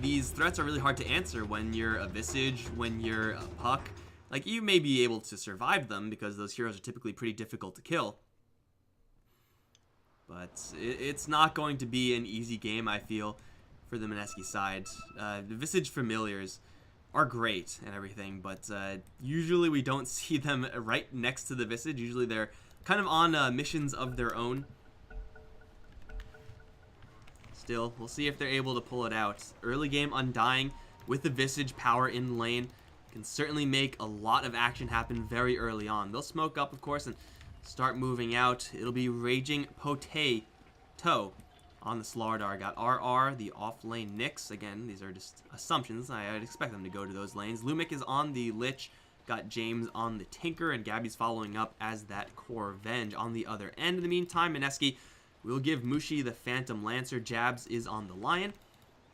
these threats are really hard to answer when you're a Visage, when you're a Puck. Like, you may be able to survive them because those heroes are typically pretty difficult to kill. But it's not going to be an easy game, I feel, for the Mineski side. The Visage Familiars are great and everything, but usually we don't see them right next to the Visage. Usually they're kind of on missions of their own. Still, we'll see if they're able to pull it out. Early game Undying with the Visage power in lane can certainly make a lot of action happen very early on. They'll smoke up, of course, and start moving out. It'll be Raging Potato on the Slardar. Got RR, the off-lane Nyx. Again, these are just assumptions. I'd expect them to go to those lanes. Lumic is on the Lich. Got James on the Tinker, and Gabby's following up as that core Venge on the other end. In the meantime, Mineski will give Mushi the Phantom Lancer. Jabs is on the Lion.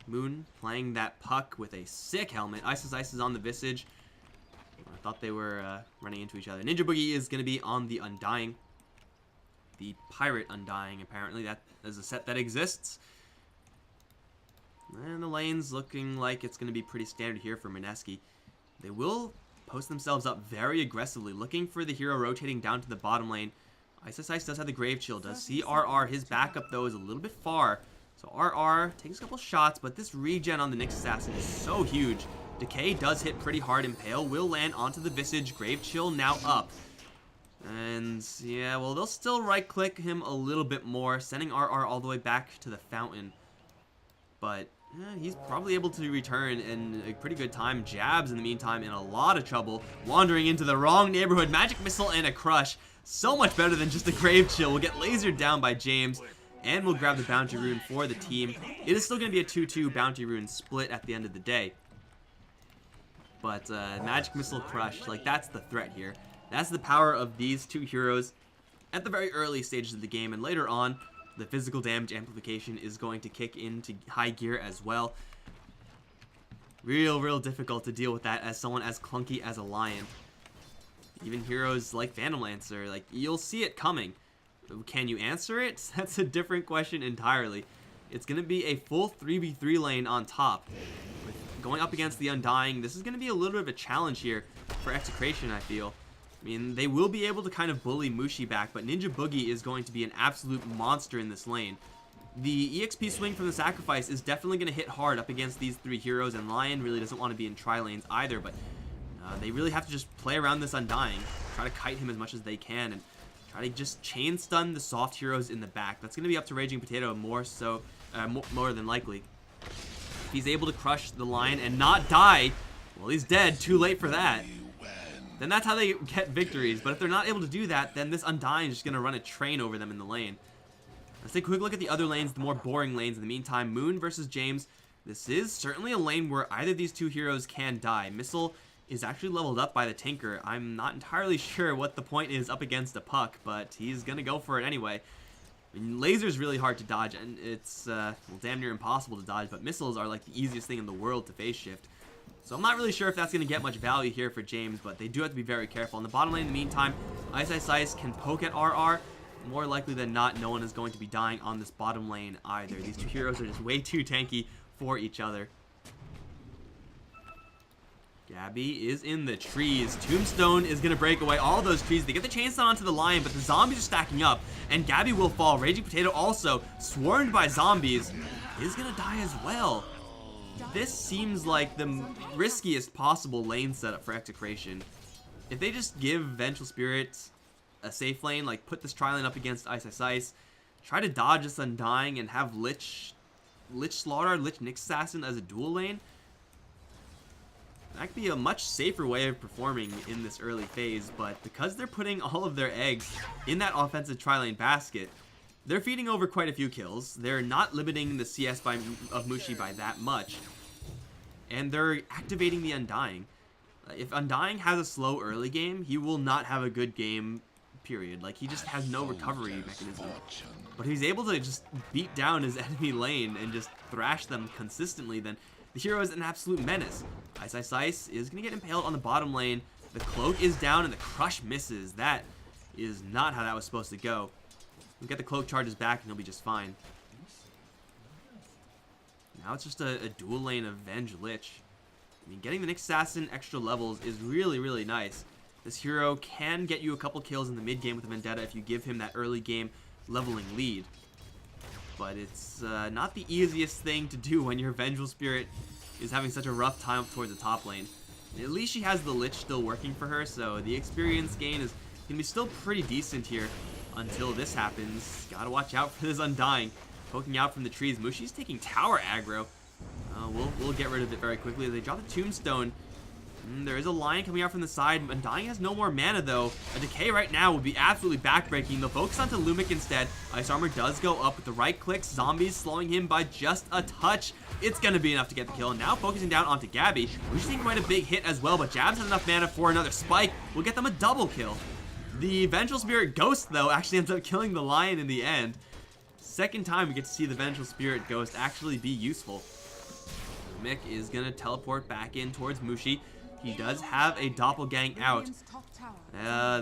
Moon playing that Puck with a sick helmet. Ice is on the Visage. I thought they were running into each other. Ninja Boogie is going to be on the Undying. The Pirate Undying, apparently. That is a set that exists. And the lane's looking like it's going to be pretty standard here for Mineski. They will post themselves up very aggressively, looking for the hero rotating down to the bottom lane. Ice does have the Grave Chill, does see RR. His backup, though, is a little bit far. So RR takes a couple shots, but this regen on the Nyx Assassin is so huge. Decay does hit pretty hard. Impale will land onto the Visage. Grave Chill now up. And yeah, well, they'll still right-click him a little bit more, sending RR all the way back to the fountain. But he's probably able to return in a pretty good time. Jabs, in the meantime, in a lot of trouble, wandering into the wrong neighborhood. Magic Missile and a Crush. So much better than just a Grave Chill. Will get lasered down by James, and we'll grab the Bounty Rune for the team. It is still going to be a 2-2 Bounty Rune split at the end of the day. But Magic Missile Crush, like, that's the threat here. That's the power of these two heroes at the very early stages of the game. And later on, the physical damage amplification is going to kick into high gear as well. Real difficult to deal with that as someone as clunky as a Lion. Even heroes like Phantom Lancer, like, you'll see it coming. Can you answer it? That's a different question entirely. It's going to be a full 3v3 lane on top. With going up against the Undying, this is going to be a little bit of a challenge here for Execration, I feel. I mean, they will be able to kind of bully Mushi back, but Ninja Boogie is going to be an absolute monster in this lane. The EXP swing from the Sacrifice is definitely going to hit hard up against these three heroes, and Lion really doesn't want to be in tri-lanes either, but they really have to just play around this Undying, try to kite him as much as they can, and try to just chain stun the soft heroes in the back. That's going to be up to Raging Potato more than likely. If he's able to crush the Lion and not die, well, he's dead. Too late for that. Then that's how they get victories. But if they're not able to do that, then this Undying is just going to run a train over them in the lane. Let's take a quick look at the other lanes, the more boring lanes. In the meantime, Moon versus James. This is certainly a lane where either of these two heroes can die. Missile is actually leveled up by the Tinker. I'm not entirely sure what the point is up against a Puck, but he's going to go for it anyway. I mean, laser is really hard to dodge, and it's well, damn near impossible to dodge, but missiles are like the easiest thing in the world to phase shift. So I'm not really sure if that's going to get much value here for James, but they do have to be very careful. In the bottom lane, in the meantime, Ice can poke at RR. More likely than not, no one is going to be dying on this bottom lane either. These two heroes are just way too tanky for each other. Gabby is in the trees. Tombstone is going to break away all those trees. They get the chainsaw onto the Lion, but the zombies are stacking up, and Gabby will fall. Raging Potato also, swarmed by zombies, is going to die as well. This seems like the riskiest possible lane setup for Execration. If they just give Vengeful Spirit a safe lane, like put this tri-lane up against Ice, try to dodge this Undying and have Lich Slaughter, Lich Nyx Assassin as a dual lane, that could be a much safer way of performing in this early phase, but because they're putting all of their eggs in that offensive tri-lane basket, they're feeding over quite a few kills. They're not limiting the CS of Mushi by that much, and they're activating the Undying. If Undying has a slow early game, he will not have a good game, period. Like, he just has no recovery mechanism. But if he's able to just beat down his enemy lane and just thrash them consistently, then the hero is an absolute menace. Ice is going to get impaled on the bottom lane. The cloak is down and the crush misses. That is not how that was supposed to go. We'll get the cloak charges back and he'll be just fine. Now it's just a dual lane of Venge Lich. I mean, getting the Nyx Assassin extra levels is really, really nice. This hero can get you a couple kills in the mid game with a Vendetta if you give him that early game leveling lead. But it's not the easiest thing to do when your Vengeful Spirit is having such a rough time up towards the top lane. At least she has the Lich still working for her, so the experience gain is going to be still pretty decent here until this happens. Gotta watch out for this Undying poking out from the trees. Mushi's taking tower aggro. We'll get rid of it very quickly. They drop the Tombstone. There is a Lion coming out from the side. Undying has no more mana, though. A Decay right now would be absolutely backbreaking. They'll focus onto Lumic instead. Ice Armor does go up with the right clicks. Zombies slowing him by just a touch. It's going to be enough to get the kill. Now focusing down onto Gabby. Mushi's taking quite a big hit as well, but Jabs has enough mana for another spike. Will get them a double kill. The Vengeful Spirit Ghost, though, actually ends up killing the Lion in the end. Second time we get to see the Vengeful Spirit Ghost actually be useful. Mick is going to teleport back in towards Mushi. He does have a Doppelgang out.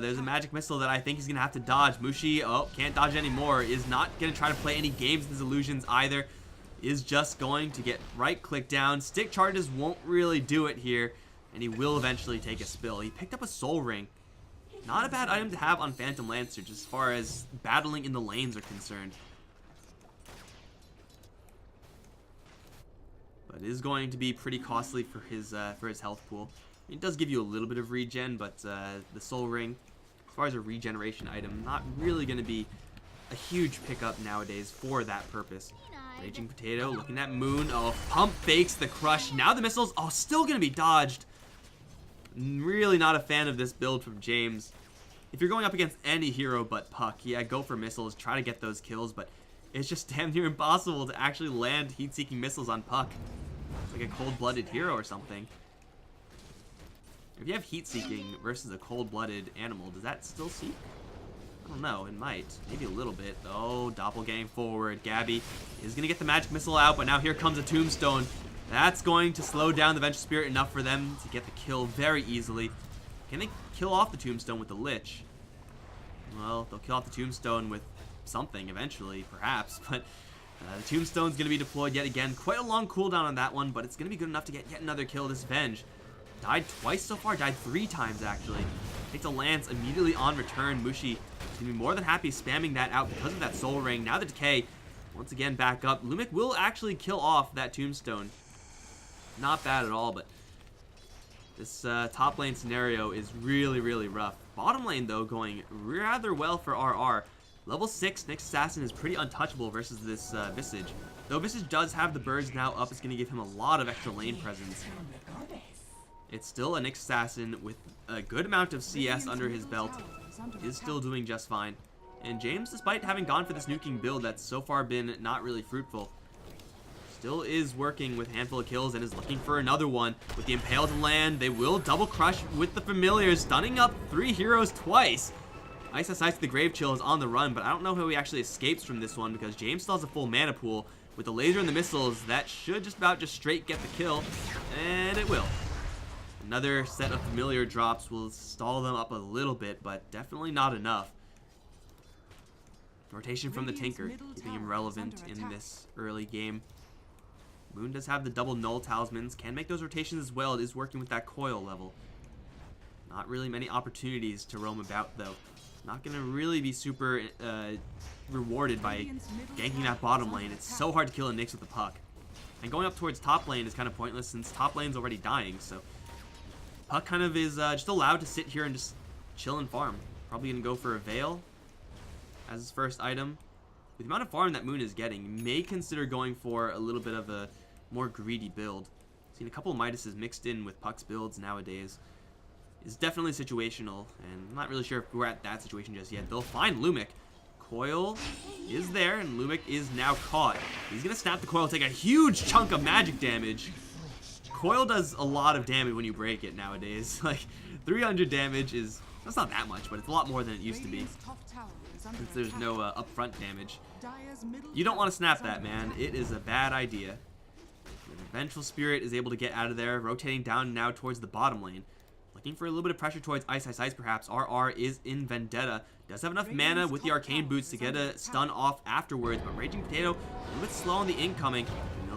There's a magic missile that I think he's going to have to dodge. Mushi, can't dodge anymore. Is not going to try to play any games with his illusions either. Is just going to get right click down. Stick charges won't really do it here. And he will eventually take a spill. He picked up a Soul Ring. Not a bad item to have on Phantom Lancer, just as far as battling in the lanes are concerned. But it is going to be pretty costly for his health pool. It does give you a little bit of regen, but the Soul Ring, as far as a regeneration item, not really going to be a huge pickup nowadays for that purpose. Raging Potato looking at Moon. Pump fakes the crush. Now the missiles, still going to be dodged. Really not a fan of this build from James. If you're going up against any hero but Puck, yeah, go for missiles, try to get those kills, but it's just damn near impossible to actually land heat-seeking missiles on Puck. It's like a cold-blooded hero or something. If you have heat-seeking versus a cold-blooded animal, does that still seek? I don't know, it might. Maybe a little bit. Doppelgang forward. Gabby is going to get the magic missile out, but now here comes a Tombstone. That's going to slow down the Vengeful Spirit enough for them to get the kill very easily. Can they kill off the Tombstone with the Lich? Well, they'll kill off the Tombstone with something eventually, perhaps, but the Tombstone's going to be deployed yet again. Quite a long cooldown on that one, but it's going to be good enough to get yet another kill. This Venge died twice so far, died 3 times actually. Takes a Lance immediately on return. Mushi is going to be more than happy spamming that out because of that Soul Ring. Now the Decay, once again back up. Lumic will actually kill off that Tombstone. Not bad at all, but this top lane scenario is really, really rough. Bottom lane, though, going rather well for RR. Level 6 Nyx Assassin is pretty untouchable versus this Visage. Though Visage does have the birds now up, it's going to give him a lot of extra lane presence. It's still a Nyx Assassin with a good amount of CS under his belt. Is still doing just fine. And James, despite having gone for this nuking build that's so far been not really fruitful, still is working with a handful of kills and is looking for another one. With the Impaled land, they will double crush with the Familiars, stunning up 3 heroes twice. Ice the Grave Chill is on the run, but I don't know how he actually escapes from this one because James still has a full mana pool. With the laser and the missiles, that should just straight get the kill, and it will. Another set of Familiar drops will stall them up a little bit, but definitely not enough. Rotation from the Tinker, keeping him relevant in this early game. Moon does have the double Null Talismans, can make those rotations as well. It is working with that coil level. Not really many opportunities to roam about, though. Not going to really be super rewarded by ganking that bottom lane. It's so hard to kill a Nyx with the Puck. And going up towards top lane is kind of pointless since top lane's already dying, so Puck kind of is just allowed to sit here and just chill and farm. Probably going to go for a Veil as his first item. With the amount of farm that Moon is getting, may consider going for a little bit of a more greedy build. Seen a couple of Midases mixed in with Puck's builds nowadays. Is definitely situational, and I'm not really sure if we're at that situation just yet. They'll find Lumic. Coil is there, and Lumic is now caught. He's going to snap the coil, take a huge chunk of magic damage. Coil does a lot of damage when you break it nowadays. Like, 300 damage is, that's not that much, but it's a lot more than it used to be. Since there's no upfront damage. You don't want to snap that, man. It is a bad idea. The Vengeful Spirit is able to get out of there, rotating down now towards the bottom lane. Looking for a little bit of pressure towards Ice perhaps. RR is in Vendetta. Does have enough mana with the Arcane Boots to get a stun off afterwards, but Raging Potato a little bit slow on the incoming.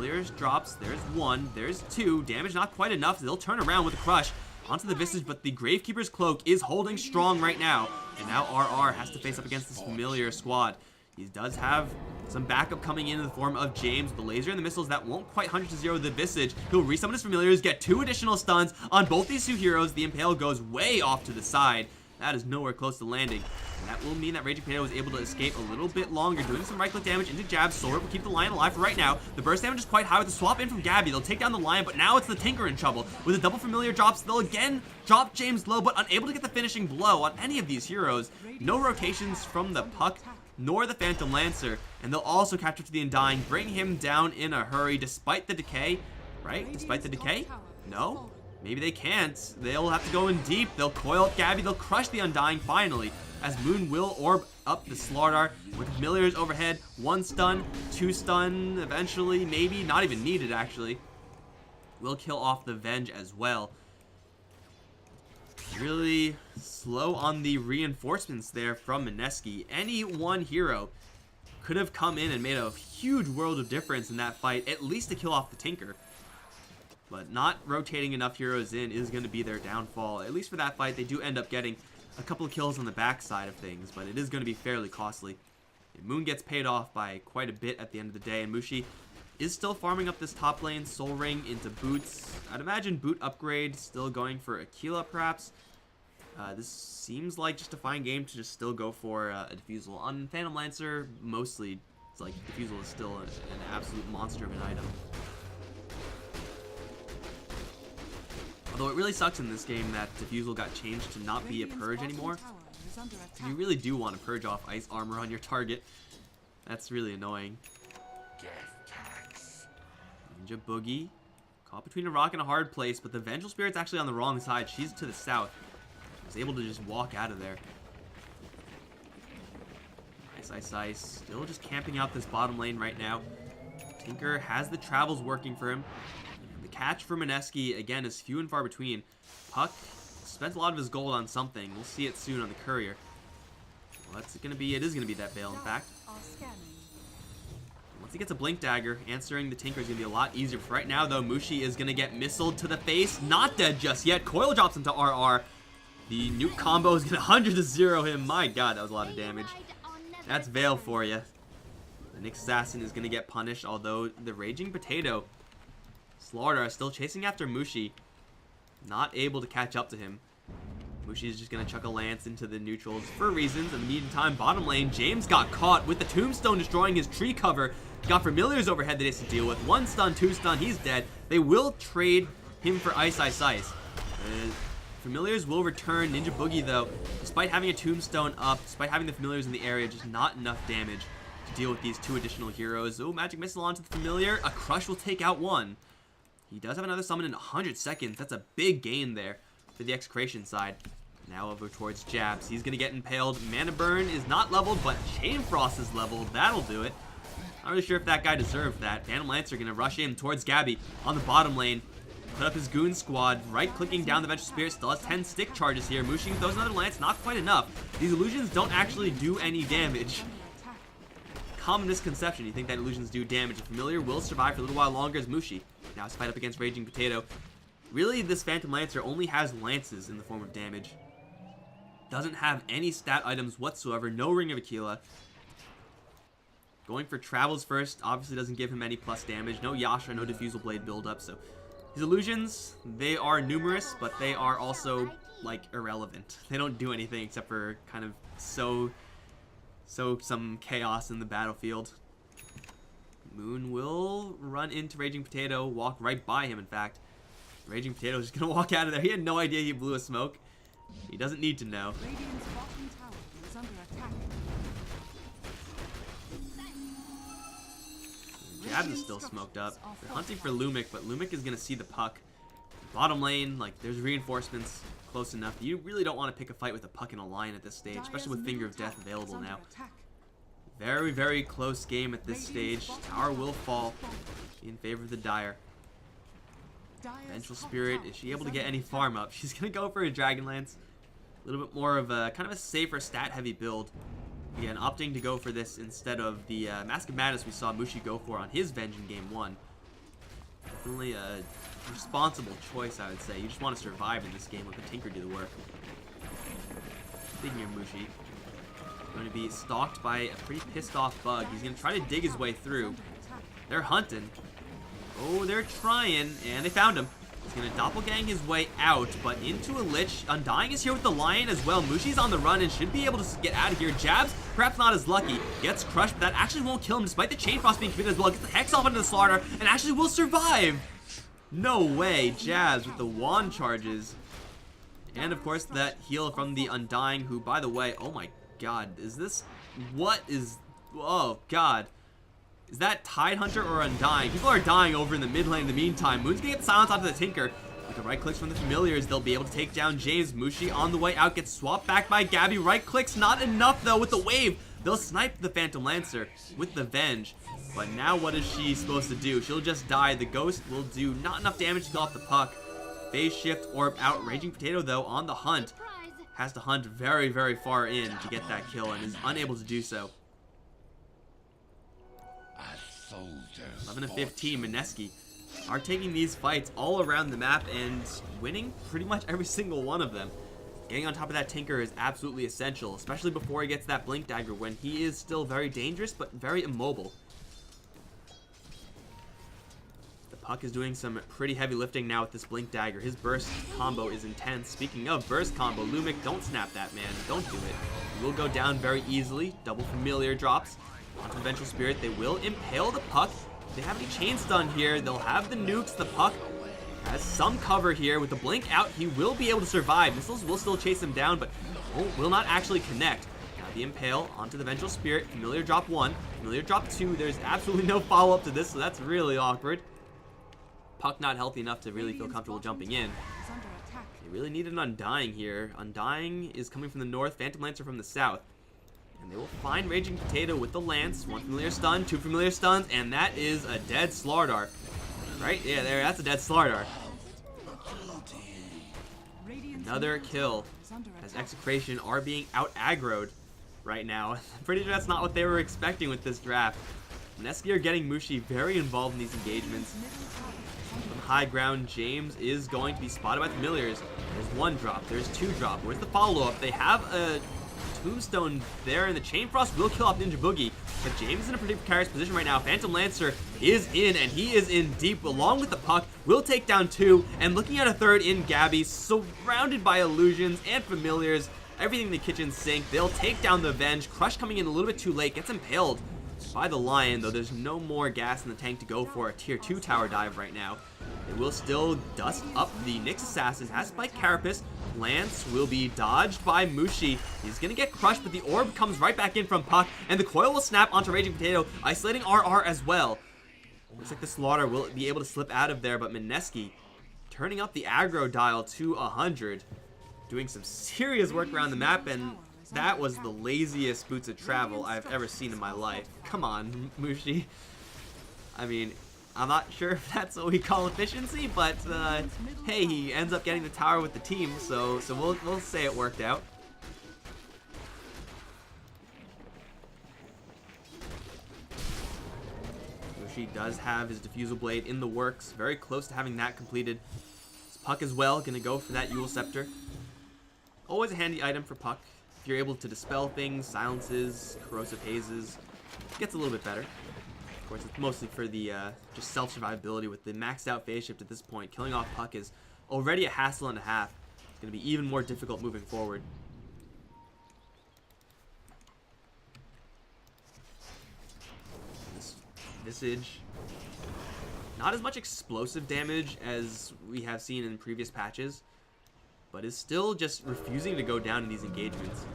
Familiars drops. There's one. There's two. Damage not quite enough. They'll turn around with a crush onto the Visage, but the Gravekeeper's Cloak is holding strong right now. And now RR has to face up against this Familiar squad. He does have some backup coming in the form of James. The laser and the missiles that won't quite 100-0 the Visage. He'll resummon his Familiars, get 2 additional stuns on both these two heroes. The Impale goes way off to the side. That is nowhere close to landing. And that will mean that Raging Potato was able to escape a little bit longer, doing some right-click damage into jabs. Sword will keep the Lion alive for right now. The burst damage is quite high with the swap in from Gabby. They'll take down the Lion, but now it's the Tinker in trouble. With a double Familiar drops, they'll again drop James low, but unable to get the finishing blow on any of these heroes. No rotations from the Puck nor the Phantom Lancer, and they'll also catch up to the Undying, bring him down in a hurry despite the decay, right? Despite the decay? No? Maybe they can't. They'll have to go in deep. They'll coil up Gabby. They'll crush the Undying finally, as Moon will orb up the Slardar with Familiars overhead. 1 stun, 2 stun, eventually, maybe, not even needed actually. Will kill off the Venge as well. Really slow on the reinforcements there from Mineski. Any one hero could have come in and made a huge world of difference in that fight, at least to kill off the Tinker. But not rotating enough heroes in is going to be their downfall. At least for that fight, they do end up getting a couple of kills on the backside of things, but it is going to be fairly costly. And Moon gets paid off by quite a bit at the end of the day, and Mushi is still farming up this top lane, Soul Ring into boots. I'd imagine boot upgrade, still going for Aquila perhaps. This seems like just a fine game to just still go for a Diffusal. On Phantom Lancer, mostly, it's like Diffusal is still an absolute monster of an item. Although it really sucks in this game that Diffusal got changed to not be a Purge anymore. You really do want to purge off ice armor on your target. That's really annoying. Ninja Boogie. Caught between a rock and a hard place, but the Vengeful Spirit's actually on the wrong side. She's to the south. Was able to just walk out of there. Ice. Still just camping out this bottom lane right now. Tinker has the travels working for him. The catch for Mineski, again, is few and far between. Puck spent a lot of his gold on something. We'll see it soon on the Courier. Well, that's gonna be, it is going to be that Veil, in fact. Once he gets a Blink Dagger, answering the Tinker is going to be a lot easier. For right now, though, Mushi is going to get missiled to the face. Not dead just yet. Coil drops into RR. The nuke combo is going to 100-0 him. My god, that was a lot of damage. That's Veil for you. The Nyx Assassin is going to get punished, although the Raging Potato, Slardar, is still chasing after Mushi. Not able to catch up to him. Mushi is just going to chuck a lance into the neutrals for reasons. In the meantime, bottom lane, James got caught with the Tombstone destroying his tree cover. He got Familiars overhead that he has to deal with. 1 stun, 2 stun, he's dead. They will trade him for Ice. Familiars will return. Ninja Boogie, though, despite having a Tombstone up, despite having the Familiars in the area, just not enough damage to deal with these 2 additional heroes. Oh, Magic Missile onto the Familiar. A Crush will take out 1. He does have another summon in 100 seconds. That's a big gain there for the Execration side. Now over towards jabs. He's going to get impaled. Mana Burn is not leveled, but Chain Frost is leveled. That'll do it. Not really sure if that guy deserved that. Phantom Lancer going to rush in towards Gabby on the bottom lane. Put up his goon squad, right-clicking down the Vengeful Spirit, still has 10 stick charges here. Mushi throws another lance, not quite enough. These illusions don't actually do any damage. Common misconception, you think that illusions do damage. The Familiar will survive for a little while longer as Mushi. Now it's fight up against Raging Potato. Really, this Phantom Lancer only has lances in the form of damage. Doesn't have any stat items whatsoever, no Ring of Aquila. Going for Travels first, obviously doesn't give him any plus damage. No Yasha, no Diffusal Blade buildup, so his illusions, they are numerous, but they are also, like, irrelevant. They don't do anything except for kind of sow some chaos in the battlefield. Moon will run into Raging Potato, walk right by him, in fact. Raging Potato is just going to walk out of there. He had no idea he blew a smoke. He doesn't need to know. Jabs is still smoked up. They're hunting for Lumic, but Lumic is going to see the Puck. Bottom lane, like, there's reinforcements close enough. You really don't want to pick a fight with a Puck and a Lion at this stage, especially with Finger of Death available now. Very, very close game at this stage. Tower will fall in favor of the Dire. Vengeful Spirit, is she able to get any farm up? She's going to go for a Dragonlance. A little bit more of a, kind of a safer stat-heavy build. Again, opting to go for this instead of the Mask of Madness we saw Mushi go for on his Venge in Game 1. Definitely a responsible choice, I would say. You just want to survive in this game, let the Tinker do the work. Speaking of Mushi, going to be stalked by a pretty pissed off Bug. He's going to try to dig his way through. They're hunting. Oh, they're trying, and they found him. He's going to doppelgang his way out, but into a Lich. Undying is here with the Lion as well. Mushi's on the run and should be able to get out of here. Jabs, perhaps not as lucky. Gets crushed, but that actually won't kill him despite the Chain Frost being committed as well. Gets the Hex off into the Slaughter and actually will survive. No way. Jabs with the wand charges. And of course that heal from the Undying, who, by the way, oh my god, is this, what is, oh god. Is that Tidehunter or Undying? People are dying over in the mid lane in the meantime. Moon's gonna get silence onto the Tinker. With the right clicks from the Familiars, they'll be able to take down James. Mushi on the way out gets swapped back by Gabby. Right clicks, not enough though with the wave. They'll snipe the Phantom Lancer with the Venge. But now what is she supposed to do? She'll just die. The Ghost will do not enough damage to kill off the puck. Phase Shift Orb out. Raging Potato though on the hunt. Has to hunt very, very far in to get that kill and is unable to do so. 11 and 15, Mineski are taking these fights all around the map and winning pretty much every single one of them. Getting on top of that Tinker is absolutely essential, especially before he gets that Blink Dagger when he is still very dangerous but very immobile. The puck is doing some pretty heavy lifting now with this Blink Dagger. His burst combo is intense. Speaking of burst combo, Lumic, don't snap that, man. Don't do it. He will go down very easily. Double Familiar drops onto the Vengeful Spirit. They will impale the puck. If they have any chain stun here, they'll have the nukes. The puck has some cover here. With the blink out, he will be able to survive. Missiles will still chase him down, but will not actually connect. Now the impale onto the Vengeful Spirit. Familiar drop 1. Familiar drop 2. There's absolutely no follow-up to this, so that's really awkward. Puck not healthy enough to really feel comfortable jumping in. They really need an Undying here. Undying is coming from the north, Phantom Lancer from the south. And they will find Raging Potato with the Lance. 1 Familiar stun, 2 Familiar stuns, and that is a dead Slardar. Right? Yeah, there, that's a dead Slardar. Another kill, as Execration are being out-aggroed right now. I'm pretty sure that's not what they were expecting with this draft. Mineski are getting Mushi very involved in these engagements. From high ground, James is going to be spotted by Familiars. There's 1 drop, there's 2 drop. Where's the follow-up? They have a Tombstone there, and the Chain Frost will kill off Ninja Boogie, but James is in a pretty precarious position right now. Phantom Lancer is in, and he is in deep, along with the puck. Will take down 2, and looking at a 3rd in Gabby, surrounded by illusions and Familiars, everything in the kitchen sink. They'll take down the Venge. Crush coming in a little bit too late, gets impaled by the Lion, though there's no more gas in the tank to go for a tier 2 tower dive right now. They will still dust up the Nyx Assassin, has Spike Carapace. Lance will be dodged by Mushi. He's gonna get crushed, but the orb comes right back in from Puck, and the coil will snap onto Raging Potato, isolating RR as well. Looks like the Slaughter will be able to slip out of there, but Mineski turning up the aggro dial to 100, doing some serious work around the map, and that was the laziest Boots of Travel I've ever seen in my life. Come on, Mushi. I mean, I'm not sure if that's what we call efficiency, but hey, he ends up getting the tower with the team, so we'll say it worked out. Mushi does have his Diffusal Blade in the works, very close to having that completed. His Puck as well, gonna go for that Yule Scepter. Always a handy item for Puck. If you're able to dispel things, silences, corrosive hazes, it gets a little bit better. Of course, it's mostly for the just self-survivability with the maxed out phase shift at this point. Killing off Puck is already a hassle and a half. It's going to be even more difficult moving forward. This Visage, not as much explosive damage as we have seen in previous patches, but is still just refusing to go down in these engagements.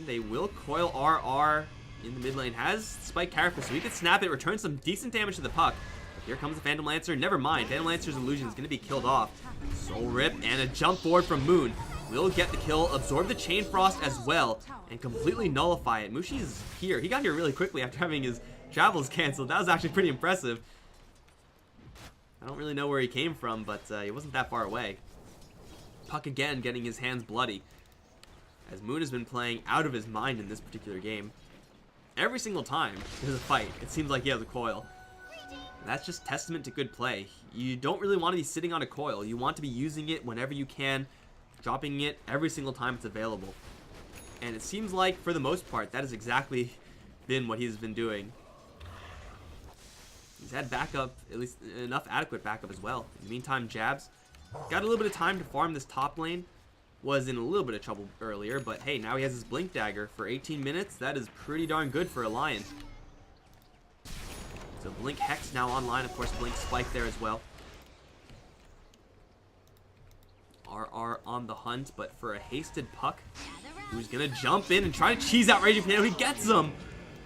They will coil RR in the mid lane. Has Spike Carapace, so he can snap it, return some decent damage to the Puck. But here comes the Phantom Lancer. Never mind, Phantom Lancer's illusion is going to be killed off. Soul Rip and a jump forward from Moon will get the kill, absorb the Chain Frost as well, and completely nullify it. Mushi is here. He got here really quickly after having his travels canceled. That was actually pretty impressive. I don't really know where he came from, but he wasn't that far away. Puck again getting his hands bloody, as Moon has been playing out of his mind in this particular game. Every single time there's a fight, it seems like he has a coil. That's just testament to good play. You don't really want to be sitting on a coil. You want to be using it whenever you can, dropping it every single time it's available. And it seems like, for the most part, that has exactly been what he's been doing. He's had backup, at least enough adequate backup as well. In the meantime, Jabs got a little bit of time to farm this top lane. Was in a little bit of trouble earlier, but hey, now he has his Blink Dagger for 18 minutes. That is pretty darn good for a Lion. So Blink Hex now online. Of course, Blink Spike there as well. RR on the hunt, but for a hasted Puck, who's going to jump in and try to cheese out Raging Potato. He gets him!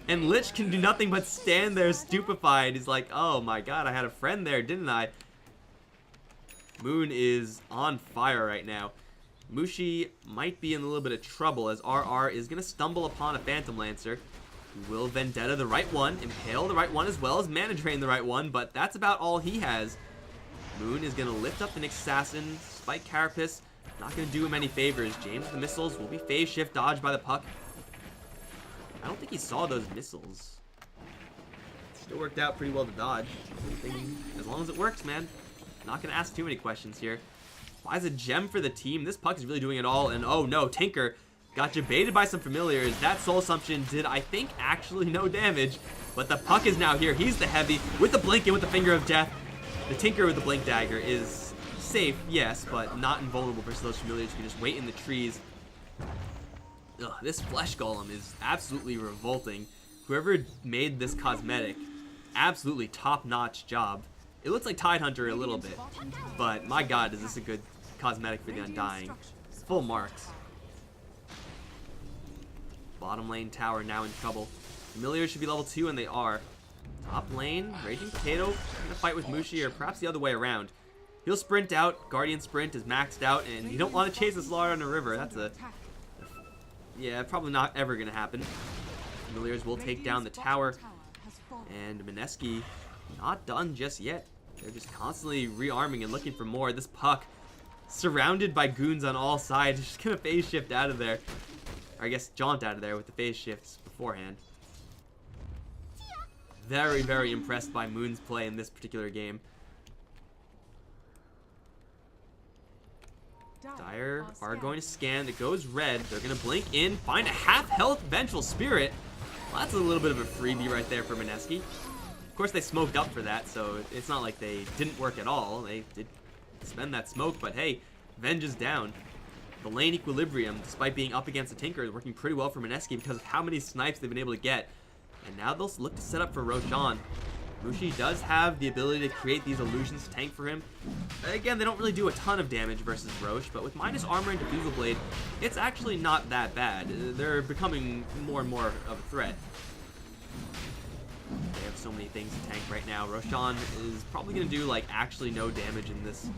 And Lich can do nothing but stand there stupefied. He's like, oh my god, I had a friend there, didn't I? Moon is on fire right now. Mushi might be in a little bit of trouble as RR is going to stumble upon a Phantom Lancer. Who will Vendetta the right one, Impale the right one, as well as Mana Drain the right one, but that's about all he has. Moon is going to lift up the Nyx Assassin. Spike Carapace, not going to do him any favors. James with the missiles will be phase shift dodged by the Puck. I don't think he saw those missiles. Still worked out pretty well to dodge. As long as it works, man. Not going to ask too many questions here. Buys a gem for the team. This Puck is really doing it all. And oh no, Tinker got baited by some familiars. That Soul Assumption did, I think, actually no damage. But the Puck is now here. He's the heavy with the blink and with the Finger of Death. The Tinker with the Blink Dagger is safe, yes, but not invulnerable versus those familiars who can just wait in the trees. Ugh, this Flesh Golem is absolutely revolting. Whoever made this cosmetic, absolutely top-notch job. It looks like Tidehunter a little bit, but my god, is this a good cosmetic for the Undying. Full marks. Bottom lane tower now in trouble. Familiars should be level 2, and they are. Top lane, Raging Potato, gonna fight with Mushi, or perhaps the other way around. He'll sprint out, Guardian Sprint is maxed out, and you don't want to chase a Slaughter on a river. That's a... yeah, probably not ever gonna happen. Familiars will take down the tower, and Mineski not done just yet. They're just constantly rearming and looking for more. This Puck, surrounded by goons on all sides, just gonna phase shift out of there. Or I guess jaunt out of there with the phase shifts beforehand. Very, very impressed by Moon's play in this particular game. Dire are going to scan. It goes red. They're going to blink in, find a half-health Vengeful Spirit. Well, that's a little bit of a freebie right there for Mineski. Of course, they smoked up for that, so it's not like they didn't work at all. They did spend that smoke, but hey, Venge is down. The lane equilibrium, despite being up against the Tinker, is working pretty well for Mineski because of how many snipes they've been able to get. And now they'll look to set up for Roshan. Mushi does have the ability to create these illusions to tank for him. Again, they don't really do a ton of damage versus Roche, but with minus armor and Diffusal Blade, it's actually not that bad. They're becoming more and more of a threat. They have so many things to tank right now. Roshan is probably going to do, like, actually no damage in this.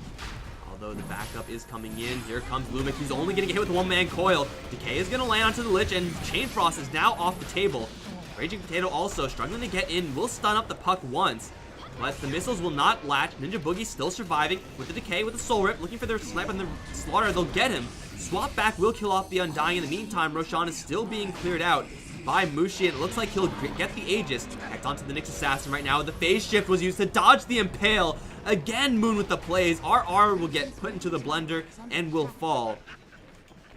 Although the backup is coming in. Here comes Lumik. He's only going to get hit with a one-man coil. Decay is going to land onto the Lich, and Chain Frost is now off the table. Raging Potato also struggling to get in. Will stun up the Puck once, but the missiles will not latch. Ninja Boogie still surviving with the Decay, with the Soul Rip, looking for their snipe on the Slaughter. They'll get him. Swap back will kill off the Undying. In the meantime, Roshan is still being cleared out by Mushi, and it looks like he'll get the Aegis. Back onto the Nyx Assassin right now. The phase shift was used to dodge the Impale. Again, Moon with the plays. RR will get put into the blender and will fall,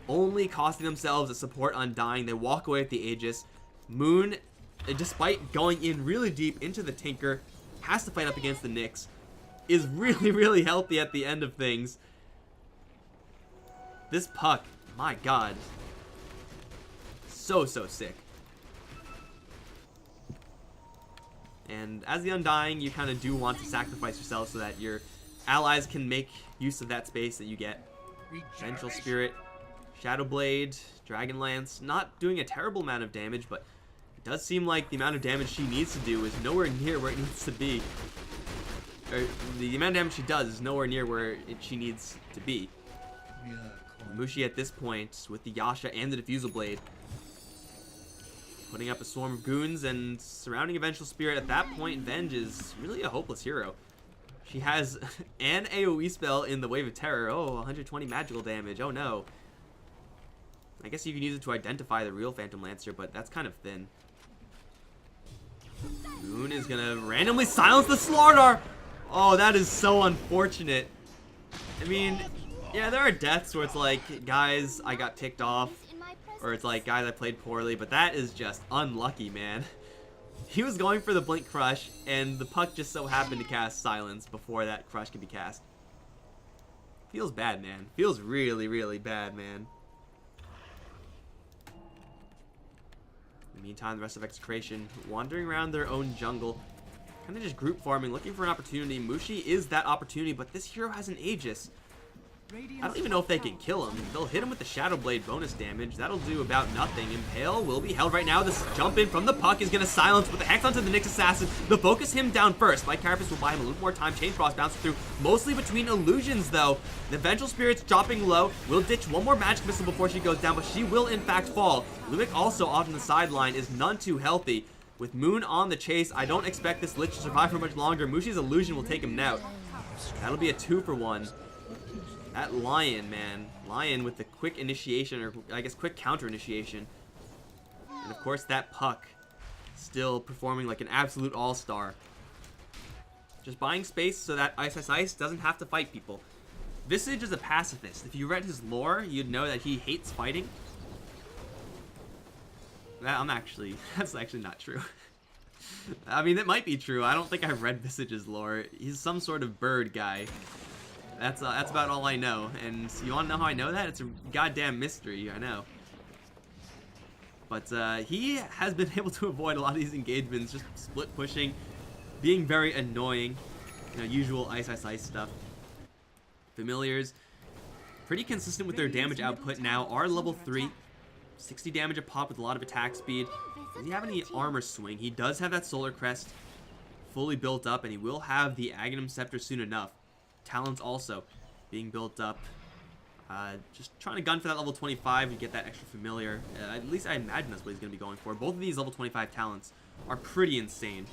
only costing themselves a support Undying. They walk away with the Aegis. Moon, despite going in really deep into the Tinker, has to fight up against the Nyx. Is really, really healthy at the end of things. This Puck, my god. So sick. And as the Undying, you kind of do want to sacrifice yourself so that your allies can make use of that space that you get. Vengeful Spirit, Shadow Blade, Dragon Lance, not doing a terrible amount of damage, but it does seem like the amount of damage she needs to do is nowhere near where it needs to be. Or the amount of damage she does is nowhere near where she needs to be. Mushi at this point, with the Yasha and the Diffusal Blade, putting up a swarm of goons and surrounding a Vengeful Spirit. At that point, Venge is really a hopeless hero. She has an AoE spell in the Wave of Terror. Oh, 120 magical damage. Oh no. I guess you can use it to identify the real Phantom Lancer, but that's kind of thin. Moon is gonna randomly silence the Slardar. Oh, that is so unfortunate. I mean, yeah, there are deaths where it's like, guys, I got picked off. Or it's like, guys, I played poorly. But that is just unlucky, man. He was going for the Blink Crush, and the Puck just so happened to cast Silence before that Crush could be cast. Feels bad, man. Feels really, really bad, man. In the meantime, the rest of Execration wandering around their own jungle. Kind of just group farming, looking for an opportunity. Mushi is that opportunity, but this hero has an Aegis. I don't even know if they can kill him. They'll hit him with the Shadow Blade bonus damage. That'll do about nothing. Impale will be held right now. This jump in from the Puck is going to silence with the Hex onto the Nyx Assassin. They'll focus him down first. Spike Carapace will buy him a little more time. Chain Frost bounces through, mostly between illusions, though. The Vengeful Spirit's dropping low. Will ditch one more Magic Missile before she goes down, but she will, in fact, fall. Lumic also off on the sideline is none too healthy. With Moon on the chase, I don't expect this Lich to survive for much longer. Mushi's illusion will take him out. That'll be a 2-for-1. That Lion, man. Lion with the quick initiation, or I guess quick counter initiation. And of course that Puck still performing like an absolute all-star. Just buying space so that Ice doesn't have to fight people. Visage is a pacifist. If you read his lore, you'd know that he hates fighting. That's actually not true. I mean, it might be true. I don't think I've read Visage's lore. He's some sort of bird guy. That's about all I know. And you want to know how I know that? It's a goddamn mystery, I know. But he has been able to avoid a lot of these engagements, just split pushing, being very annoying. You know, usual Ice stuff. Familiars, pretty consistent with their damage output now, are level 3. 60 damage a pop with a lot of attack speed. Does he have any armor swing? He does have that Solar Crest fully built up, and he will have the Aghanim Scepter soon enough. Talents also being built up. Just trying to gun for that level 25 and get that extra familiar. At least I imagine that's what he's going to be going for. Both of these level 25 talents are pretty insane.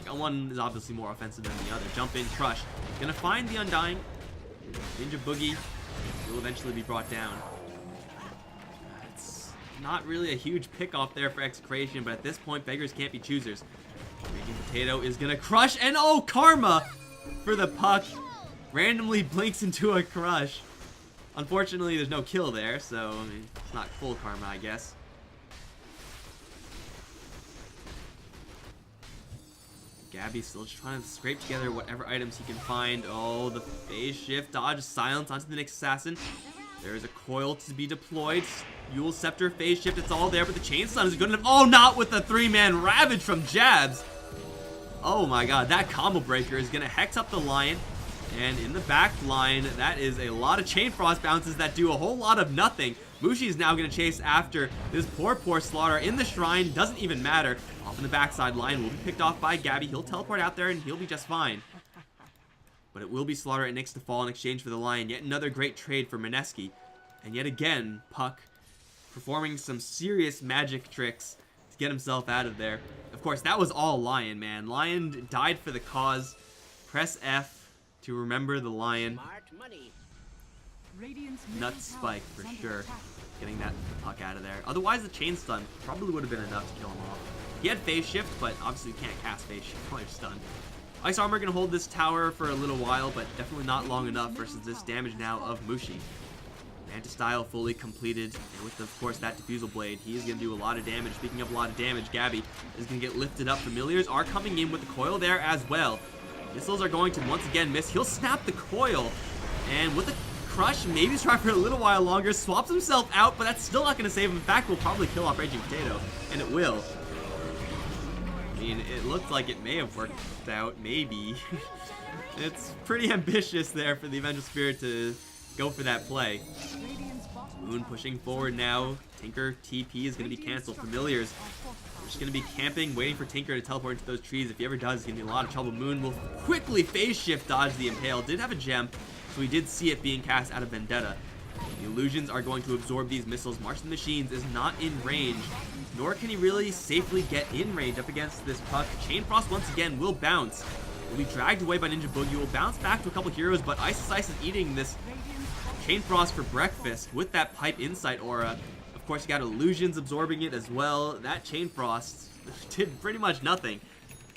Like, one is obviously more offensive than the other. Jump in, Crush. Gonna find the Undying. Ninja Boogie will eventually be brought down. It's not really a huge pick off there for Execration, but at this point, beggars can't be choosers. Raging Potato is gonna crush, and oh, Karma for the Puck. Randomly blinks into a Crush. Unfortunately, there's no kill there, so I mean, it's not full Karma, I guess. Gabby's still just trying to scrape together whatever items he can find. Oh, the phase shift, dodge, silence onto the Nyx Assassin. There is a coil to be deployed. Eul Scepter, phase shift, it's all there, but the Chain Stun is good enough. Oh, not with the 3-man Ravage from Jabs. Oh my god, that combo breaker is gonna hex up the Lion. And in the back line, that is a lot of Chain Frost bounces that do a whole lot of nothing. Mushi is now going to chase after this poor Slaughter in the shrine. Doesn't even matter. Off in the backside, Lion will be picked off by Gabby. He'll teleport out there and he'll be just fine. But it will be Slaughter and Nyx to fall in exchange for the Lion. Yet another great trade for Mineski. And yet again, Puck performing some serious magic tricks to get himself out of there. Of course, that was all Lion, man. Lion died for the cause. Press F to remember the Lion. Nuts Spike for sure. Getting that Puck out of there. Otherwise, the Chain Stun probably would have been enough to kill him off. He had Phase Shift, but obviously you can't cast Phase Shift while you're stunned. Ice Armor gonna hold this tower for a little while, but definitely not long enough versus this damage now of Mushi. Anti-Style fully completed, and with, of course, that Diffusal Blade, he is gonna do a lot of damage. Speaking of a lot of damage, Gabby is gonna get lifted up. Familiars are coming in with the coil there as well. Missiles are going to once again miss. He'll snap the coil, and with a Crush, maybe try for a little while longer, swaps himself out, but that's still not going to save him. In fact, will probably kill off Raging Potato, and it will. I mean, it looked like it may have worked out, maybe. It's pretty ambitious there for the Vengeful Spirit to go for that play. Moon pushing forward now. Tinker TP is going to be canceled. Familiars are just going to be camping, waiting for Tinker to teleport into those trees. If he ever does, he's going to be in a lot of trouble. Moon will quickly phase shift dodge the Impale. Did have a gem, so we did see it being cast out of Vendetta. The illusions are going to absorb these missiles. March of the Machines is not in range, nor can he really safely get in range up against this Puck. Chain Frost once again will bounce. Will be dragged away by Ninja Boogie. Will bounce back to a couple heroes, but Ice is eating this Chain Frost for breakfast with that Pipe Insight aura. Of course, you got illusions absorbing it as well. That Chain Frost did pretty much nothing.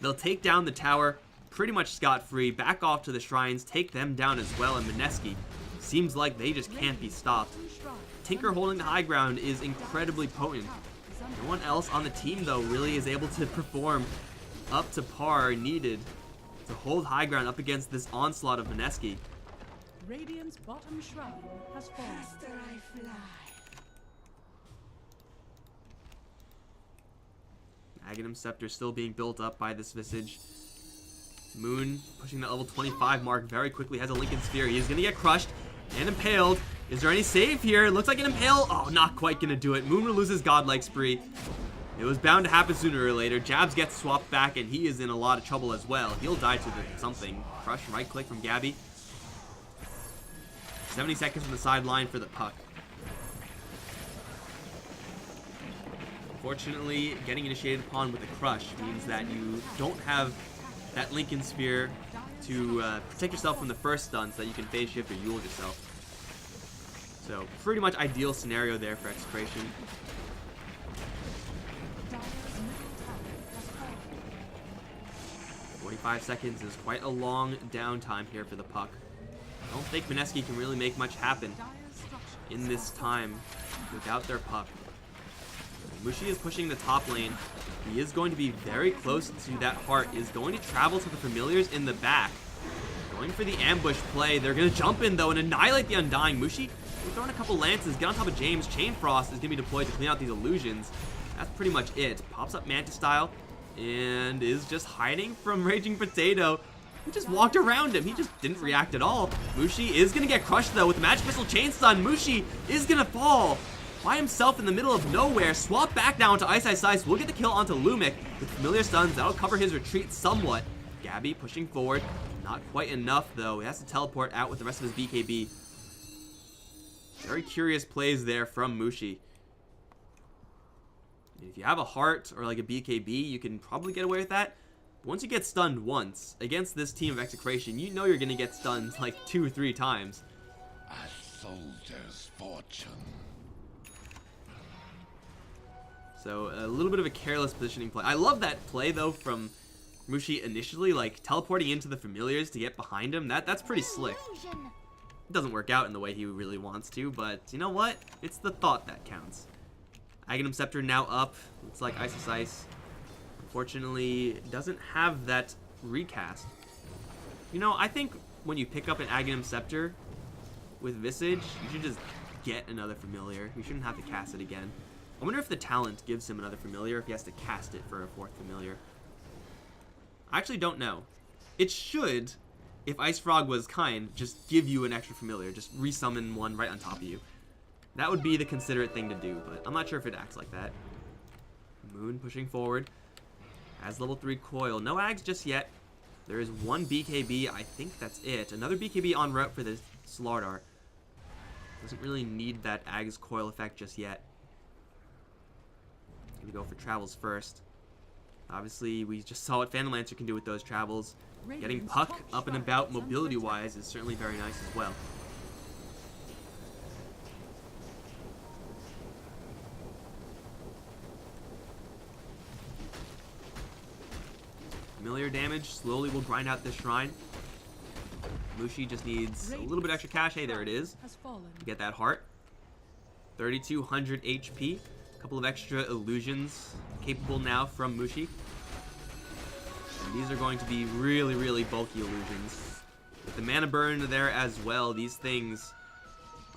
They'll take down the tower pretty much scot-free, back off to the shrines, take them down as well, and Mineski seems like they just can't be stopped. Tinker holding the high ground is incredibly potent. No one else on the team, though, really is able to perform up to par needed to hold high ground up against this onslaught of Mineski. Radiant's bottom shrine has fallen. Faster I fly. Aghanim Scepter still being built up by this Visage. Moon pushing the level 25 mark very quickly, has a Lincoln Sphere. He's going to get crushed and impaled. Is there any save here? Looks like an impale. Oh, not quite going to do it. Moon will lose his godlike spree. It was bound to happen sooner or later. Jabs gets swapped back, and he is in a lot of trouble as well. He'll die to the something. Crush, right click from Gabby. 70 seconds from the sideline for the puck. Unfortunately, getting initiated upon with a crush means that you don't have that Lincoln Sphere to protect yourself from the first stun so that you can phase shift or Yule yourself. So, pretty much ideal scenario there for Execration. "45 seconds is quite a long downtime here for the puck. I don't think Mineski can really make much happen in this time without their puck. Mushi is pushing the top lane. He is going to be very close to that heart. Is going to travel to the familiars in the back. Going for the ambush play. They're going to jump in, though, and annihilate the Undying. Mushi throwing a couple lances. Get on top of James. Chain Frost is going to be deployed to clean out these illusions. That's pretty much it. Pops up Manta style and is just hiding from Raging Potato. He just walked around him. He just didn't react at all. Mushi is going to get crushed, though, with the Magic Missile Chain Stun. Mushi is going to fall by himself in the middle of nowhere. Swap back down to Ice Ice Ice. We'll get the kill onto Lumic with familiar stuns. That'll cover his retreat somewhat. Gabby pushing forward. Not quite enough, though. He has to teleport out with the rest of his BKB. Very curious plays there from Mushi. If you have a heart or like a BKB, you can probably get away with that. But once you get stunned once against this team of Execration, you know you're going to get stunned like 2 or 3 times. A soldier's fortune. So a little bit of a careless positioning play. I love that play though from Mushi initially, like teleporting into the familiars to get behind him. That's pretty slick. It doesn't work out in the way he really wants to, but you know what? It's the thought that counts. Aghanim Scepter now up. Looks like Ice Ice Ice. Unfortunately, doesn't have that recast. You know, I think when you pick up an Aghanim Scepter with Visage, you should just get another familiar. You shouldn't have to cast it again. I wonder if the talent gives him another familiar, if he has to cast it for a 4th familiar. I actually don't know. It should, if Ice Frog was kind, just give you an extra familiar. Just resummon one right on top of you. That would be the considerate thing to do, but I'm not sure if it acts like that. Moon pushing forward. Has level 3 coil. No Ags just yet. There is one BKB. I think that's it. Another BKB en route for the Slardar. Doesn't really need that Ags coil effect just yet. Gonna go for travels first. Obviously, we just saw what Phantom Lancer can do with those travels. Getting Puck up and about mobility-wise is certainly very nice as well. Familiar damage slowly will grind out this shrine. Mushi just needs a little bit extra cash. Hey, there it is. To get that heart. 3,200 HP. A couple of extra illusions capable now from Mushi. And these are going to be really, really bulky illusions. With the mana burn there as well, these things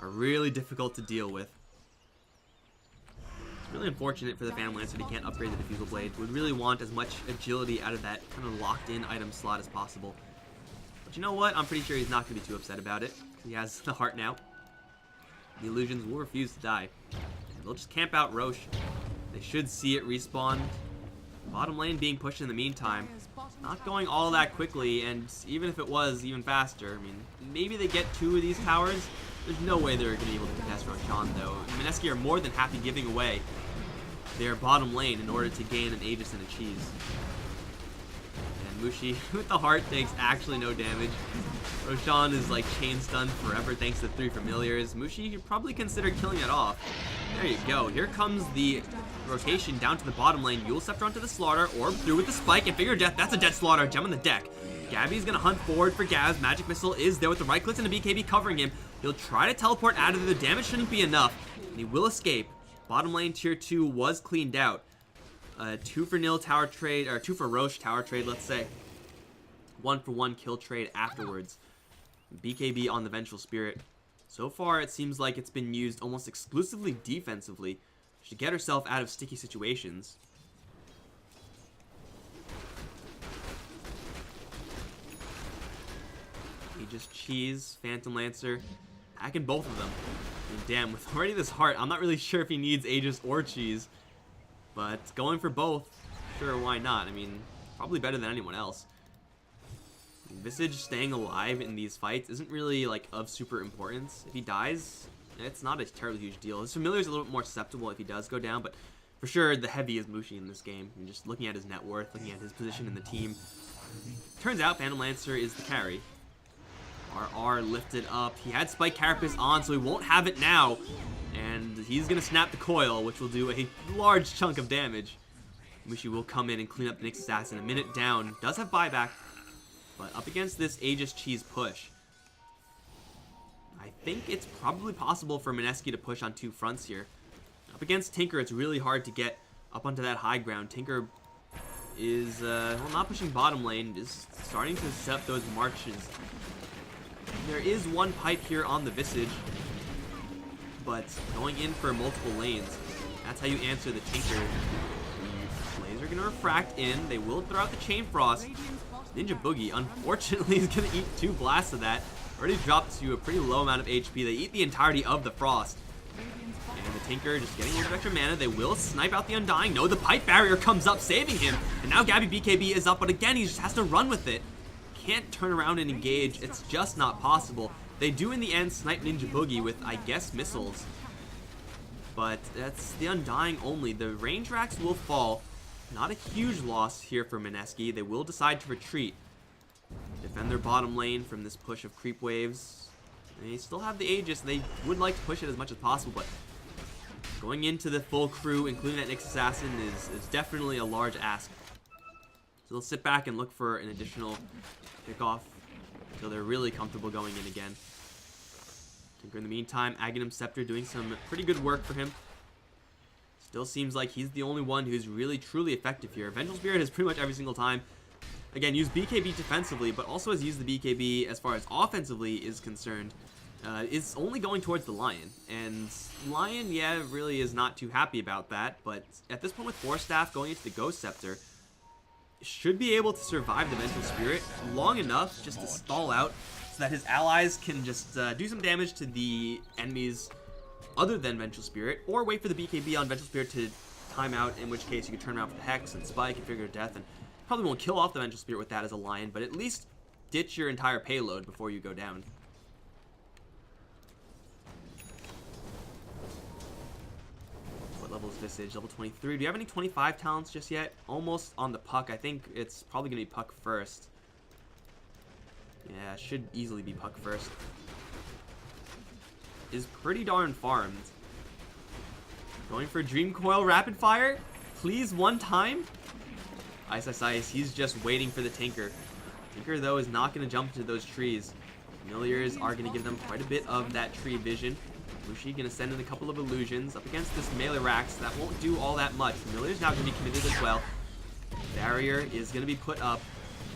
are really difficult to deal with. It's really unfortunate for the Phantom Lancer that he can't upgrade the Diffusal Blade. Would really want as much agility out of that kind of locked-in item slot as possible. But you know what? I'm pretty sure he's not going to be too upset about it. He has the heart now. The illusions will refuse to die. And they'll just camp out Roche. They should see it respawn. Bottom lane being pushed in the meantime. Not going all that quickly, and even if it was even faster, I mean, maybe they get 2 of these towers. There's no way they're going to be able to contest Roshan, though. Mineski are more than happy giving away their bottom lane in order to gain an Aegis and a cheese. And Mushi, with the heart, takes actually no damage. Roshan is like chain stunned forever thanks to 3 familiars. Mushi could probably consider killing it off. There you go. Here comes the rotation down to the bottom lane. Yule Scepter onto the Slaughter, Orb through with the Spike, and Finger Death. That's a dead Slaughter. Gem on the deck. Gabby's gonna hunt forward for Gaz. Magic Missile is there with the right clicks and a BKB covering him. He'll try to teleport out of there. The damage shouldn't be enough, and he will escape. Bottom lane tier 2 was cleaned out. 2 for nil tower trade, or 2 for Roche tower trade, let's say. 1 for 1 kill trade afterwards. BKB on the Vengeful Spirit. So far, it seems like it's been used almost exclusively defensively to get herself out of sticky situations. Just Cheese, Phantom Lancer, packing both of them. I mean, damn, with already this heart, I'm not really sure if he needs Aegis or Cheese, but going for both, sure, why not? I mean, probably better than anyone else. Visage staying alive in these fights isn't really, like, of super importance. If he dies, it's not a terribly huge deal. His Familiar is a little bit more susceptible if he does go down, but for sure, the heavy is Mushi in this game. And just looking at his net worth, looking at his position in the team, turns out Phantom Lancer is the carry. RR lifted up. He had Spike Carapace on, so he won't have it now. And he's going to snap the coil, which will do a large chunk of damage. Mushi will come in and clean up the next assassin. A minute down. Does have buyback, but up against this Aegis Cheese push, I think it's probably possible for Mineski to push on 2 fronts here. Up against Tinker, it's really hard to get up onto that high ground. Tinker is, well, not pushing bottom lane, is starting to set up those marches. There is one pipe here on the Visage, but going in for multiple lanes, that's how you answer the Tinker. The Blaze are going to refract in. They will throw out the Chain Frost. Ninja Boogie, unfortunately, is going to eat 2 blasts of that. Already dropped to a pretty low amount of HP. They eat the entirety of the Frost. And the Tinker just getting a little bit extra mana. They will snipe out the Undying. No, the Pipe Barrier comes up, saving him. And now Gabby BKB is up, but again, he just has to run with it. Can't turn around and engage. It's just not possible. They do in the end snipe Ninja Boogie with, I guess, missiles. But that's the Undying only. The range racks will fall. Not a huge loss here for Mineski. They will decide to retreat. Defend their bottom lane from this push of creep waves. They still have the Aegis. They would like to push it as much as possible, but going into the full crew, including that Nyx Assassin, is definitely a large ask. So they'll sit back and look for an additional pickoff until they're really comfortable going in again. Tinker in the meantime, Aghanim Scepter doing some pretty good work for him. Still seems like he's the only one who's really truly effective here. Vengeful Spirit has pretty much every single time, again, used BKB defensively, but also has used the BKB as far as offensively is concerned. Is only going towards the Lion. And Lion, yeah, really is not too happy about that, but at this point with Force Staff going into the Ghost Scepter, should be able to survive the Vengeful Spirit long enough just to stall out so that his allies can just do some damage to the enemies other than Vengeful Spirit, or wait for the BKB on Vengeful Spirit to time out, in which case you could turn around for the Hex and Spike and Figure of Death, and probably won't kill off the Vengeful Spirit with that as a Lion, but at least ditch your entire payload before you go down. What level is Visage? Level 23. Do you have any 25 talents just yet? Almost on the Puck. I think it's probably going to be Puck first. Yeah, should easily be Puck first. Is pretty darn farmed. Going for Dream Coil Rapid Fire? Please, one time? Ice Ice Ice, he's just waiting for the Tinker. Tinker, though, is not going to jump into those trees. Familiars are going to give them quite a bit of that tree vision. Mushi going to send in a couple of illusions up against this melee Rax. That won't do all that much. Familiar's now going to be committed as well. Barrier is going to be put up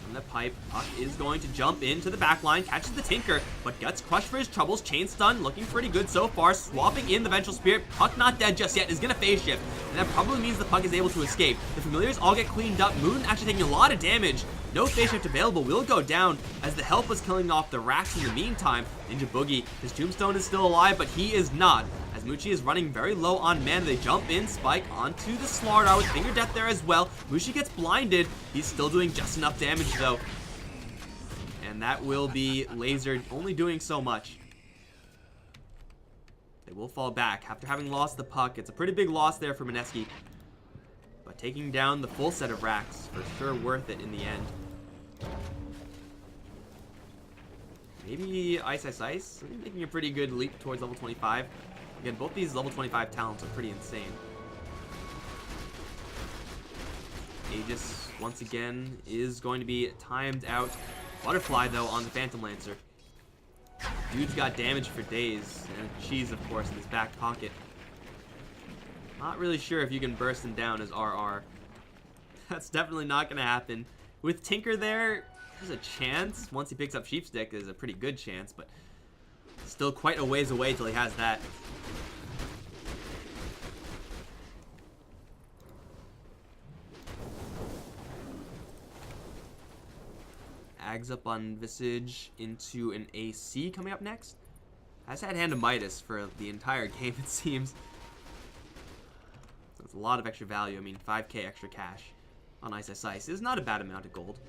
on the pipe. Puck is going to jump into the backline, catches the Tinker, but gets crushed for his troubles. Chain stun looking pretty good so far. Swapping in the Vengeful Spirit. Puck not dead just yet, is going to phase shift, and that probably means the Puck is able to escape. The Familiars all get cleaned up. Moon actually taking a lot of damage. No phase shift available, will go down as the help was killing off the Rax in the meantime. Ninja Boogie, his Tombstone is still alive, but he is not. As Mushi is running very low on mana, they jump in, Spike onto the Slardar with Finger Death there as well. Mushi gets blinded. He's still doing just enough damage though. And that will be lasered, only doing so much. They will fall back after having lost the Puck. It's a pretty big loss there for Mineski. But taking down the full set of Rax, for sure worth it in the end. Maybe Ice Ice Ice, making a pretty good leap towards level 25. Again, both these level 25 talents are pretty insane. Aegis, once again, is going to be timed out. Butterfly, though, on the Phantom Lancer. Dude's got damage for days. And cheese, of course, in his back pocket. Not really sure if you can burst him down as RR. That's definitely not going to happen. With Tinker there, there's a chance. Once he picks up Sheepstick, there's a pretty good chance, but still quite a ways away till he has that. Ags up on Visage into an AC coming up next. Has had Hand of Midas for the entire game, it seems. That's a lot of extra value. I mean, 5k extra cash on Ice Ice Ice is not a bad amount of gold.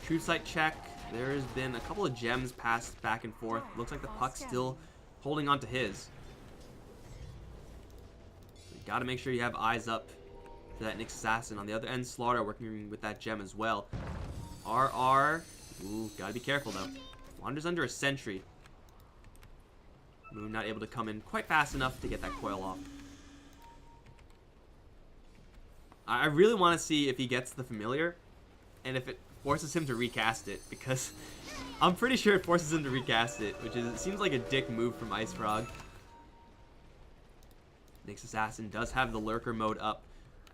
True Sight check. There's been a couple of gems passed back and forth. Looks like the puck's still holding on to his. So you gotta make sure you have eyes up for that Nyx Assassin. On the other end, Slaughter working with that gem as well. RR. Ooh, gotta be careful though. Wanders under a sentry. Moon not able to come in quite fast enough to get that coil off. I really want to see if he gets the familiar and if it forces him to recast it, because I'm pretty sure it forces him to recast it, which is, it seems like a dick move from Ice Frog. Nyx Assassin does have the lurker mode up.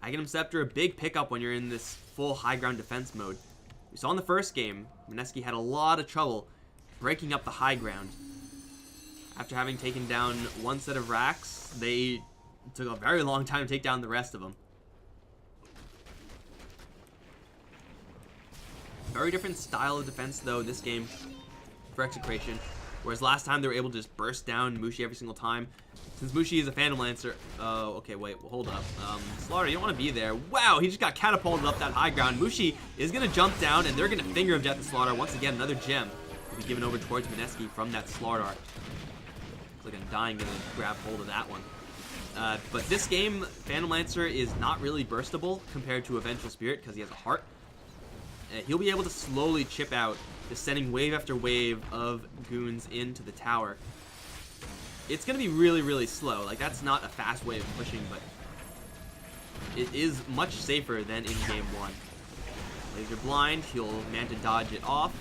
Aghanim Scepter, a big pickup when you're in this full high ground defense mode. We saw in the first game, Mineski had a lot of trouble breaking up the high ground. After having taken down one set of racks, they took a very long time to take down the rest of them. Very different style of defense, though, this game for Execration. Whereas last time they were able to just burst down Mushi every single time. Since Mushi is a Phantom Lancer... okay, wait, well, hold up. Slaughter, you don't want to be there. Wow, he just got catapulted up that high ground. Mushi is going to jump down, and they're going to Finger of Death to Slaughter. Once again, another gem will be given over towards Mineski from that Slaughter. Looks like I'm dying to grab hold of that one. But this game, Phantom Lancer is not really burstable compared to a Vengeful Spirit because he has a heart. He'll be able to slowly chip out, just sending wave after wave of goons into the tower. It's going to be really, really slow. Like, that's not a fast way of pushing, but it is much safer than in game 1. Laser blind, he'll man to dodge it off.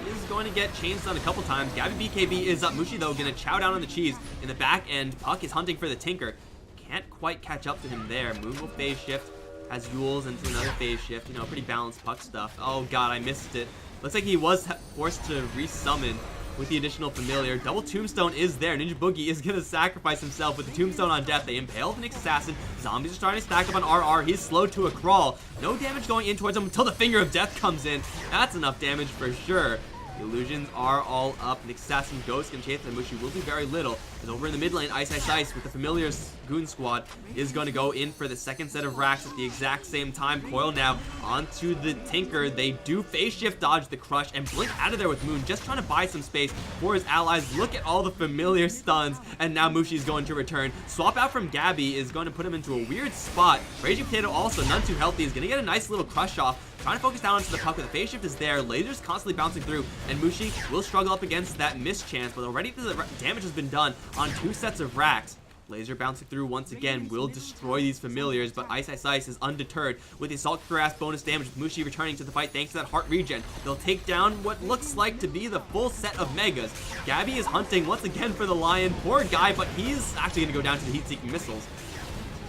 He is going to get chains done a couple times. Gabby BKB is up. Mushi, though, going to chow down on the cheese. In the back end, Puck is hunting for the Tinker. Can't quite catch up to him there. Moon will phase shift. Has Yules into another phase shift. You know, pretty balanced Puck stuff. Oh, God, I missed it. Looks like he was forced to resummon with the additional familiar. Double Tombstone is there. Ninja Boogie is going to sacrifice himself with the Tombstone on death. They impale the Nyx Assassin. Zombies are starting to stack up on RR. He's slowed to a crawl. No damage going in towards him until the Finger of Death comes in. That's enough damage for sure. The illusions are all up. Nyx Assassin, Ghost, and Chase and Mushi will do very little. And over in the mid lane, Ice Ice Ice with the familiar Goon Squad is going to go in for the second set of racks at the exact same time. Coil now onto the Tinker. They do phase shift dodge the Crush and blink out of there with Moon, just trying to buy some space for his allies. Look at all the familiar stuns, and now Mushi is going to return. Swap out from Gabby is going to put him into a weird spot. Raging Potato also, none too healthy, is going to get a nice little Crush off. Trying to focus down onto the Puck, but the phase shift is there. Lasers constantly bouncing through, and Mushi will struggle up against that mischance, but already the damage has been done on 2 sets of racks. Laser bouncing through once again will destroy these familiars, but Ice Ice Ice is undeterred with the Assault Cuirass bonus damage, with Mushi returning to the fight thanks to that heart regen. They'll take down what looks like to be the full set of Megas. Gabby is hunting once again for the Lion. Poor guy, but he's actually going to go down to the heat-seeking missiles.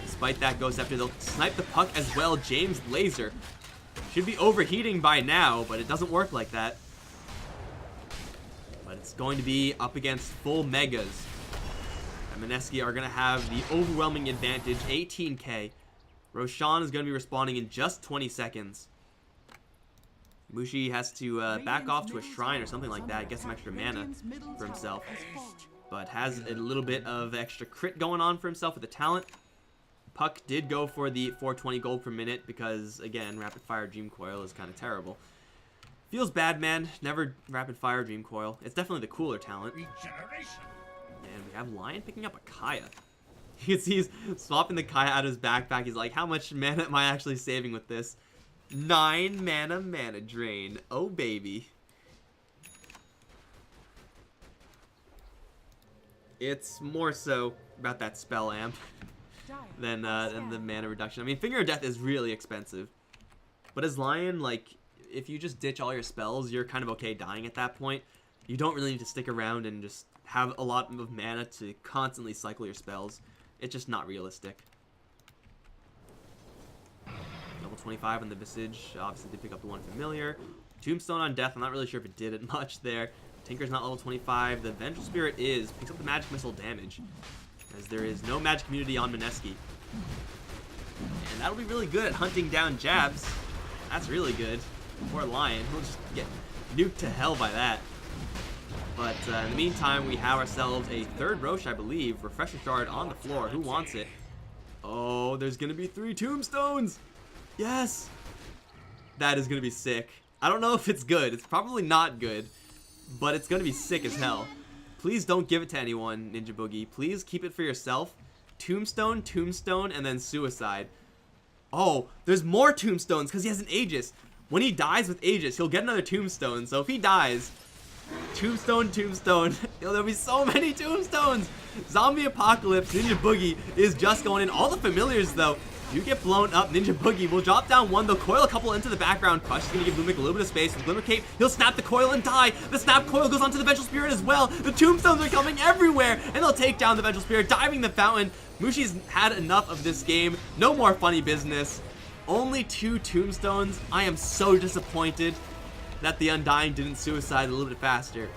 Despite that, Ghost Scepter, they'll snipe the Puck as well. James Laser should be overheating by now, but it doesn't work like that. But it's going to be up against full Megas. And Mineski are going to have the overwhelming advantage, 18k. Roshan is going to be respawning in just 20 seconds. Mushi has to back off to a shrine or something like that, get some extra mana for himself. But has a little bit of extra crit going on for himself with the talent. Puck did go for the 420 gold per minute because, again, Rapid Fire Dream Coil is kind of terrible. Feels bad, man. Never Rapid Fire Dream Coil. It's definitely the cooler talent. Regeneration. And we have Lion picking up a Kaya. You can see he's swapping the Kaya out of his backpack. He's like, how much mana am I actually saving with this? 9 mana drain. Oh, baby. It's more so about that spell amp than the mana reduction. I mean, Finger of Death is really expensive. But as Lion, like, if you just ditch all your spells, you're kind of okay dying at that point. You don't really need to stick around and just have a lot of mana to constantly cycle your spells. It's just not realistic. Level 25 on the Visage. Obviously, did pick up the one familiar. Tombstone on Death. I'm not really sure if it did it much there. Tinker's not level 25. The Vengeful Spirit picks up the Magic Missile damage, as there is no magic immunity on Mineski. And that'll be really good at hunting down jabs. That's really good. Poor Lion. He'll just get nuked to hell by that. But in the meantime, we have ourselves a third Roche, I believe. Refresher Shard on the floor. Who wants it? Oh, there's going to be 3 Tombstones. Yes. That is going to be sick. I don't know if it's good. It's probably not good. But it's going to be sick as hell. Please don't give it to anyone, Ninja Boogie. Please keep it for yourself. Tombstone, Tombstone, and then Suicide. Oh, there's more Tombstones because he has an Aegis. When he dies with Aegis, he'll get another Tombstone. So if he dies, Tombstone, Tombstone. There'll be so many Tombstones. Zombie Apocalypse, Ninja Boogie is just going in. All the familiars, though, do get blown up. Ninja Boogie will drop down one. They'll coil a couple into the background. Crush is going to give Lumik a little bit of space. With Glimmer Cape, he'll snap the coil and die. The snap coil goes onto the Vengeful Spirit as well. The Tombstones are coming everywhere, and they'll take down the Vengeful Spirit, diving the fountain. Mushi's had enough of this game. No more funny business. Only 2 Tombstones. I am so disappointed that the Undying didn't Suicide a little bit faster.